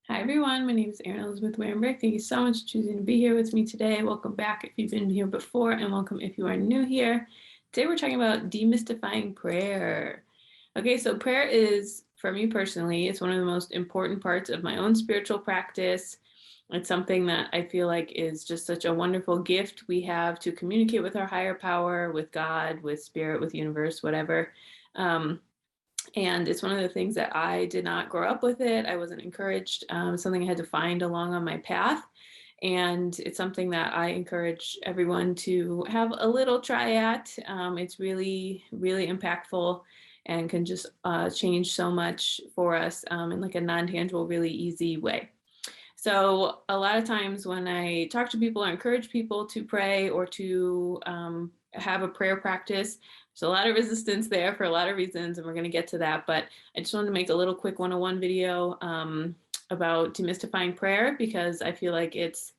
Hi everyone, my name is Erin Elizabeth Warenberg. Thank you so much for choosing to be here with me today. Welcome back if you've been here before, and welcome if you are new here. Today we're talking about demystifying prayer. Okay, so prayer is, for me personally, it's one of the most important parts of my own spiritual practice. It's something that I feel like is just such a wonderful gift we have to communicate with our higher power, with God, with spirit, with universe, whatever. And it's one of the things that I did not grow up with it. I wasn't encouraged. Something I had to find along on my path. And it's something that I encourage everyone to have a little try at. It's really, really impactful and can just change so much for us in like a non-tangible, really easy way. So a lot of times when I talk to people or encourage people to pray or to have a prayer practice, there's a lot of resistance there for a lot of reasons, and we're going to get to that. But I just wanted to make a little quick 101 video about demystifying prayer because I feel like it's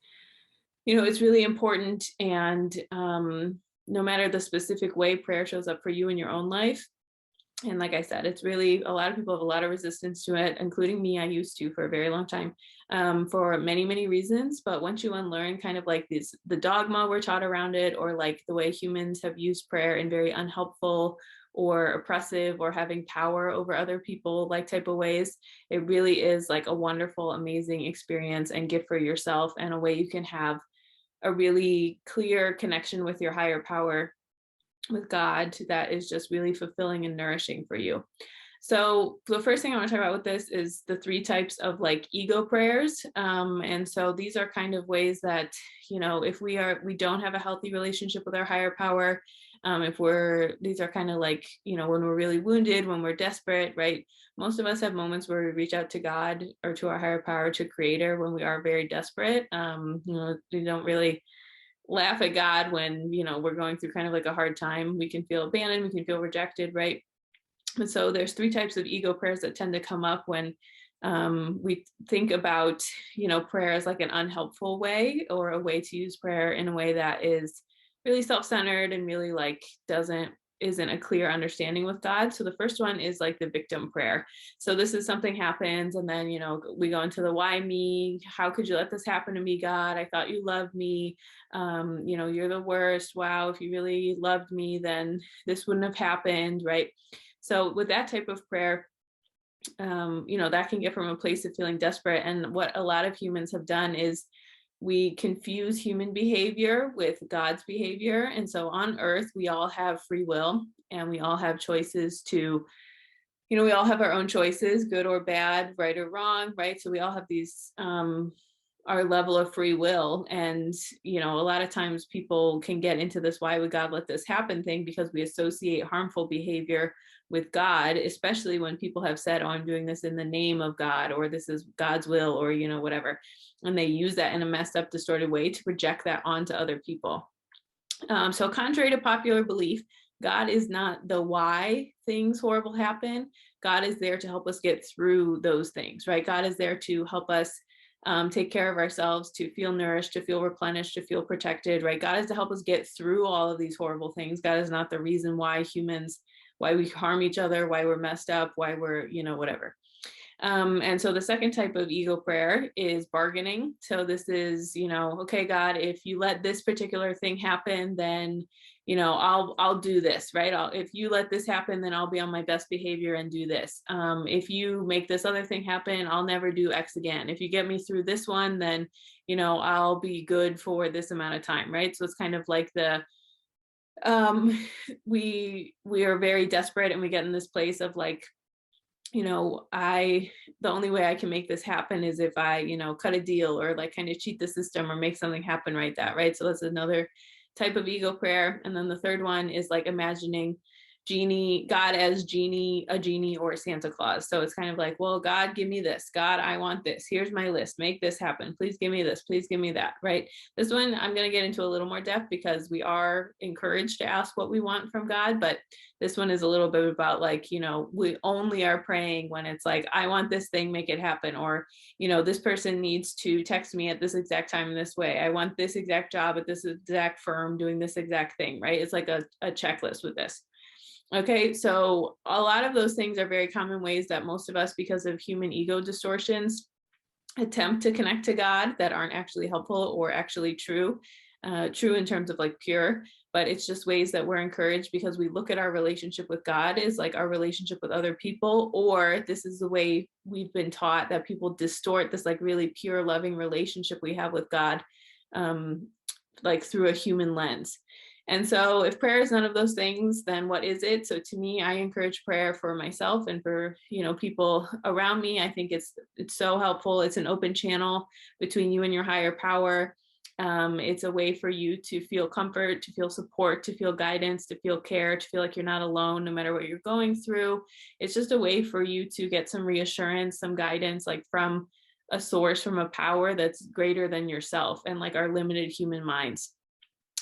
really important. And no matter the specific way prayer shows up for you in your own life, and like I said, it's really, a lot of people have a lot of resistance to it, including me. I used to for a very long time, for many, many reasons. But once you unlearn kind of like the dogma we're taught around it, or like the way humans have used prayer in very unhelpful or oppressive or having power over other people, like type of ways, it really is like a wonderful, amazing experience and gift for yourself, and a way you can have a really clear connection with your higher power, with God, that is just really fulfilling and nourishing for you. So the first thing I want to talk about with this is the three types of like ego prayers. And so these are kind of ways that, if we don't have a healthy relationship with our higher power, these are kind of like, when we're really wounded, when we're desperate, right? Most of us have moments where we reach out to God or to our higher power, to creator, when we are very desperate. We don't really laugh at God when, we're going through kind of like a hard time. We can feel abandoned, we can feel rejected, right? And so there's three types of ego prayers that tend to come up when we think about, prayer as like an unhelpful way, or a way to use prayer in a way that is really self-centered and really like isn't a clear understanding with God. So the first one is like the victim prayer. So this is something happens, and then, we go into the why me? How could you let this happen to me, God? I thought you loved me. You're the worst. Wow, if you really loved me, then this wouldn't have happened, right? So with that type of prayer, that can get from a place of feeling desperate. And what a lot of humans have done is we confuse human behavior with God's behavior. And so on earth, we all have free will, and we all have choices to, we all have our own choices, good or bad, right or wrong, right? So we all have these, our level of free will. And, a lot of times people can get into this, why would God let this happen thing, because we associate harmful behavior with God, especially when people have said, oh, I'm doing this in the name of God, or this is God's will, or, whatever. And they use that in a messed up, distorted way to project that onto other people. So contrary to popular belief, God is not the why things horrible happen. God is there to help us get through those things, right? God is there to help us take care of ourselves, to feel nourished, to feel replenished, to feel protected, right? God is to help us get through all of these horrible things. God is not the reason why we harm each other, why we're messed up, why we're, whatever. And so the second type of ego prayer is bargaining. So this is, okay, God, if you let this particular thing happen, then, I'll do this, right? If you let this happen, then I'll be on my best behavior and do this. If you make this other thing happen, I'll never do X again. If you get me through this one, then, I'll be good for this amount of time, right? So it's kind of like we are very desperate, and we get in this place of like, the only way I can make this happen is if I, cut a deal, or like kind of cheat the system, or make something happen right. So that's another type of ego prayer. And then the third one is like imagining God as a genie or Santa Claus. So it's kind of like, well, God, give me this. God, I want this. Here's my list. Make this happen. Please give me this. Please give me that. Right. This one I'm going to get into a little more depth, because we are encouraged to ask what we want from God. But this one is a little bit about like, we only are praying when it's like, I want this thing, make it happen. Or, this person needs to text me at this exact time in this way. I want this exact job at this exact firm doing this exact thing. Right. It's like a checklist with this. Okay, so a lot of those things are very common ways that most of us, because of human ego distortions, attempt to connect to God that aren't actually helpful or actually true. True in terms of like pure, but it's just ways that we're encouraged because we look at our relationship with God as like our relationship with other people, or this is the way we've been taught that people distort this like really pure, loving relationship we have with God, like through a human lens. And so if prayer is none of those things, then what is it? So to me, I encourage prayer for myself and for, people around me. I think it's so helpful. It's an open channel between you and your higher power. It's a way for you to feel comfort, to feel support, to feel guidance, to feel care, to feel like you're not alone no matter what you're going through. It's just a way for you to get some reassurance, some guidance, like from a source, from a power that's greater than yourself and like our limited human minds.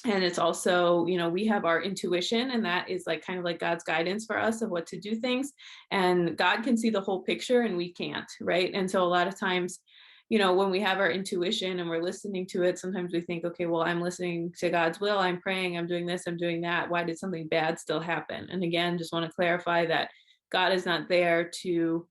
And it's also, we have our intuition, and that is like kind of like God's guidance for us of what to do things. And God can see the whole picture and we can't, right? And so a lot of times, when we have our intuition and we're listening to it, sometimes we think, okay, well, I'm listening to God's will, I'm praying, I'm doing this, I'm doing that. Why did something bad still happen? And again, just want to clarify that God is not there to,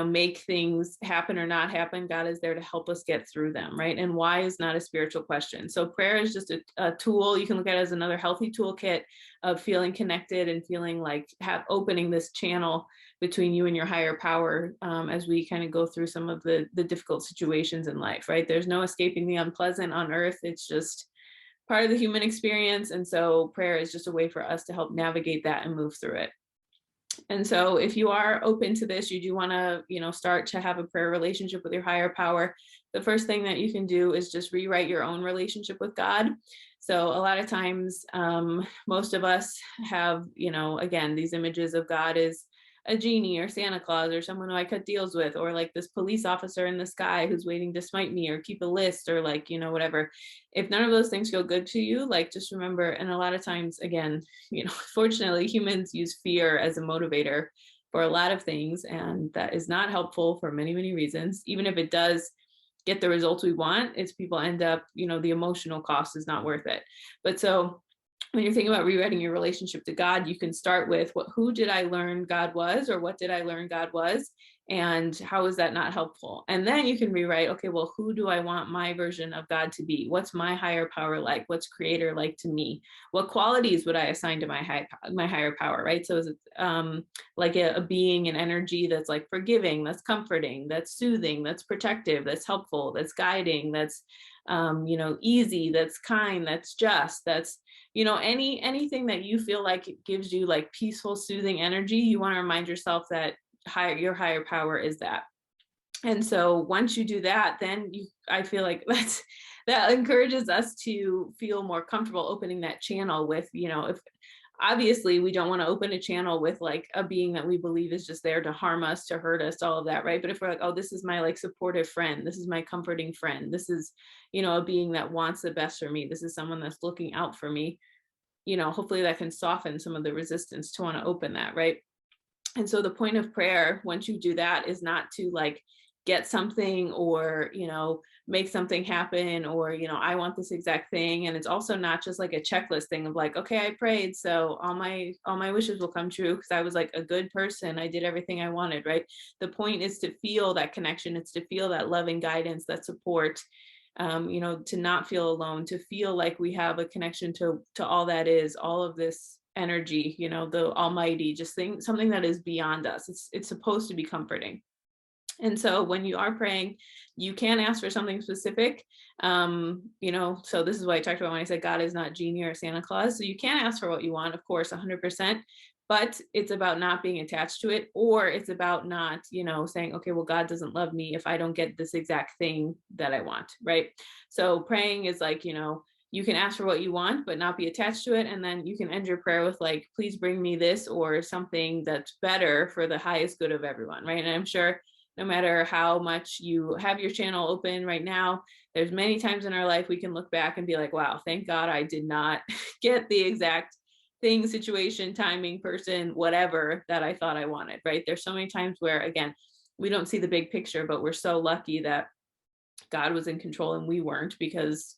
make things happen or not happen. God is there to help us get through them, right? And why is not a spiritual question. So prayer is just a tool. You can look at it as another healthy toolkit of feeling connected and feeling like opening this channel between you and your higher power, as we kind of go through some of the difficult situations in life, right? There's no escaping the unpleasant on earth. It's just part of the human experience. And so prayer is just a way for us to help navigate that and move through it. And so if you are open to this, you do want to, start to have a prayer relationship with your higher power. The first thing that you can do is just rewrite your own relationship with God. So a lot of times, most of us have, again, these images of God as a genie or Santa Claus or someone who I cut deals with, or like this police officer in the sky who's waiting to smite me or keep a list, or like, whatever. If none of those things feel good to you, like just remember, and a lot of times, again, fortunately, humans use fear as a motivator for a lot of things, and that is not helpful for many, many reasons. Even if it does get the results we want, it's people end up, the emotional cost is not worth it. But so when you're thinking about rewriting your relationship to God, you can start with who did I learn God was, or what did I learn God was, and how is that not helpful? And then you can rewrite, okay, well, who do I want my version of God to be? What's my higher power like? What's creator like to me? What qualities would I assign to my higher power, right? So is it like a being, an energy that's like forgiving, that's comforting, that's soothing, that's protective, that's helpful, that's guiding, that's easy, that's kind, that's just, that's anything that you feel like it gives you like peaceful, soothing energy. You want to remind yourself that your higher power is that. And so once you do that, then I feel like that encourages us to feel more comfortable opening that channel with, if obviously we don't want to open a channel with like a being that we believe is just there to harm us, to hurt us, all of that, right? But if we're like, oh, this is my like supportive friend, this is my comforting friend, this is, a being that wants the best for me, this is someone that's looking out for me, hopefully that can soften some of the resistance to want to open that, right? And so the point of prayer, once you do that, is not to like get something or, make something happen, or, I want this exact thing. And it's also not just like a checklist thing of like, okay, I prayed, so all my wishes will come true because I was like a good person. I did everything I wanted, right? The point is to feel that connection. It's to feel that loving guidance, that support, to not feel alone, to feel like we have a connection to all that is, all of this energy, the almighty, just something that is beyond us. It's supposed to be comforting. And so when you are praying, you can ask for something specific. So this is what I talked about when I said God is not genie or Santa Claus. So you can ask for what you want, of course, 100%, but it's about not being attached to it, or it's about not, saying, okay, well, God doesn't love me if I don't get this exact thing that I want, right? So praying is like, you can ask for what you want, but not be attached to it. And then you can end your prayer with like, please bring me this or something that's better for the highest good of everyone, right? And I'm sure no matter how much you have your channel open right now, there's many times in our life we can look back and be like, wow, thank God I did not get the exact thing, situation, timing, person, whatever that I thought I wanted, right? There's so many times where, again, we don't see the big picture, but we're so lucky that God was in control and we weren't, because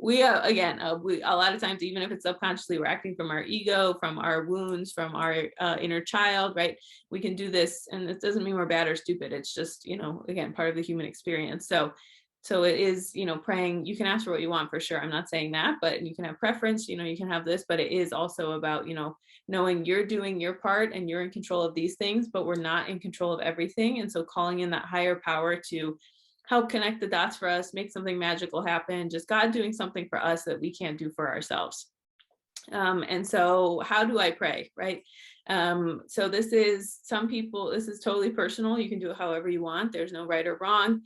we again, we a lot of times, even if it's subconsciously, we're acting from our ego, from our wounds, from our inner child, right? We can do this, and it doesn't mean we're bad or stupid. It's just, again, part of the human experience. So it is, praying. You can ask for what you want for sure. I'm not saying that, but you can have preference. You can have this, but it is also about, knowing you're doing your part and you're in control of these things, but we're not in control of everything. And so calling in that higher power to help connect the dots for us, make something magical happen, just God doing something for us that we can't do for ourselves. And so how do I pray, right? So this is totally personal. You can do it however you want. There's no right or wrong.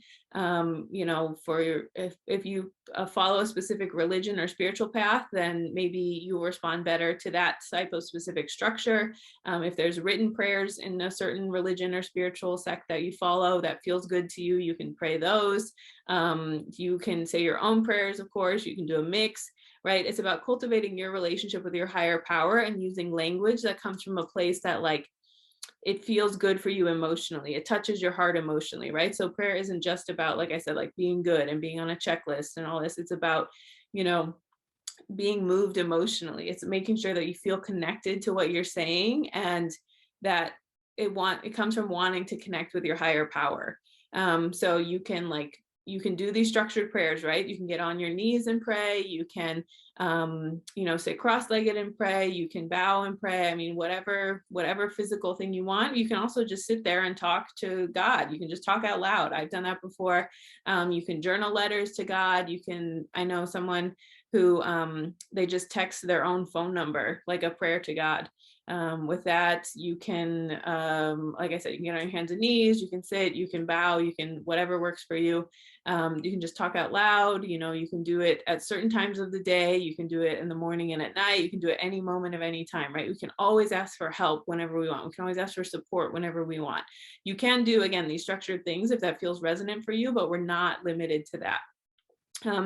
If you follow a specific religion or spiritual path, then maybe you will respond better to that type of specific structure. If there's written prayers in a certain religion or spiritual sect that you follow that feels good to you, you can pray those. You can say your own prayers, of course. You can do a mix. Right? It's about cultivating your relationship with your higher power and using language that comes from a place that it feels good for you emotionally. It touches your heart emotionally, right? So prayer isn't just about, like I said, being good and being on a checklist and all this. It's about, being moved emotionally. It's making sure that you feel connected to what you're saying, and that it comes from wanting to connect with your higher power. So you can do these structured prayers, right? You can get on your knees and pray. You can, sit cross-legged and pray. You can bow and pray. I mean, whatever physical thing you want. You can also just sit there and talk to God. You can just talk out loud. I've done that before. You can journal letters to God. I know someone who they just text their own phone number, like a prayer to God. With that, you can, like I said, you can get on your hands and knees, you can sit, you can bow, you can, whatever works for you. You can just talk out loud, you can do it at certain times of the day, you can do it in the morning and at night, you can do it any moment of any time, right? We can always ask for help whenever we want. We can always ask for support whenever we want. You can do, again, these structured things if that feels resonant for you, but we're not limited to that.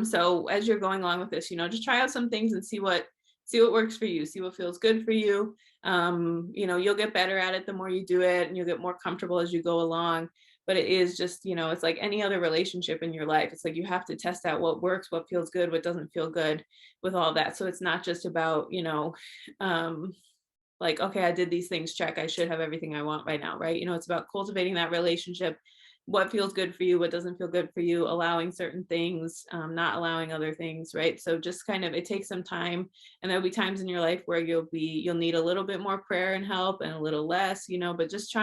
So as you're going along with this, just try out some things and see what works for you, see what feels good for you. You'll get better at it the more you do it, and you'll get more comfortable as you go along. But it is just, it's like any other relationship in your life. It's like you have to test out what works, what feels good, what doesn't feel good with all that. So it's not just about, okay, I did these things, check, I should have everything I want right now, right? It's about cultivating that relationship. What feels good for you, what doesn't feel good for you, allowing certain things, not allowing other things, right? So just kind of, it takes some time, and there'll be times in your life where you'll need a little bit more prayer and help and a little less, but just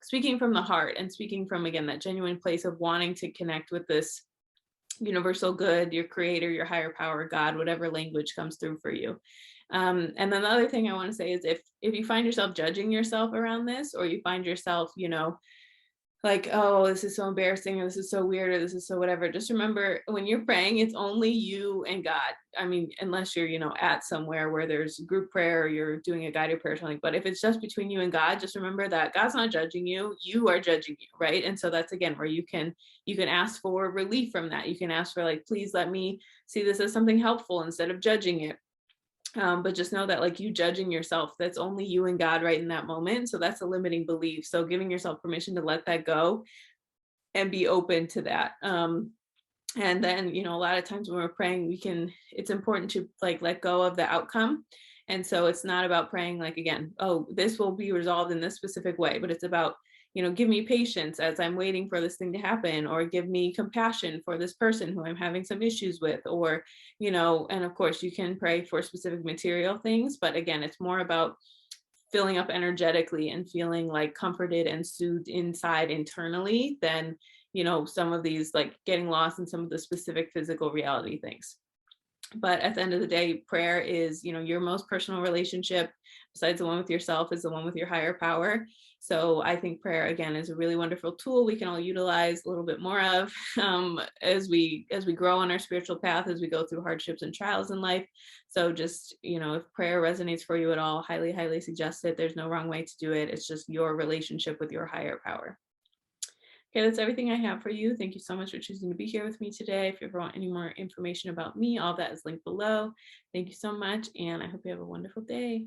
speaking from the heart and speaking from, again, that genuine place of wanting to connect with this universal good, your creator, your higher power, God, whatever language comes through for you. And then the other thing I want to say is if you find yourself judging yourself around this, or you find yourself, oh, this is so embarrassing, or this is so weird, or this is so whatever, just remember, when you're praying, it's only you and God. I mean, unless you're, at somewhere where there's group prayer or you're doing a guided prayer or something, but if it's just between you and God, just remember that God's not judging you, you are judging you, right? And so that's, again, where you can ask for relief from that. You can ask for, please let me see this as something helpful instead of judging it. But just know that you judging yourself, that's only you and God right in that moment. So that's a limiting belief. So giving yourself permission to let that go and be open to that. And then, a lot of times when we're praying, it's important to let go of the outcome. And so it's not about praying again, oh, this will be resolved in this specific way, but it's about, give me patience as I'm waiting for this thing to happen, or give me compassion for this person who I'm having some issues with, or, and of course you can pray for specific material things, but again, it's more about filling up energetically and feeling comforted and soothed inside internally than, some of these getting lost in some of the specific physical reality things. But at the end of the day, prayer is, your most personal relationship, besides the one with yourself, is the one with your higher power. So I think prayer, again, is a really wonderful tool we can all utilize a little bit more of as we grow on our spiritual path, as we go through hardships and trials in life. So just, if prayer resonates for you at all, highly, highly suggest it. There's no wrong way to do it. It's just your relationship with your higher power. Okay, that's everything I have for you. Thank you so much for choosing to be here with me today. If you ever want any more information about me, all that is linked below. Thank you so much, and I hope you have a wonderful day.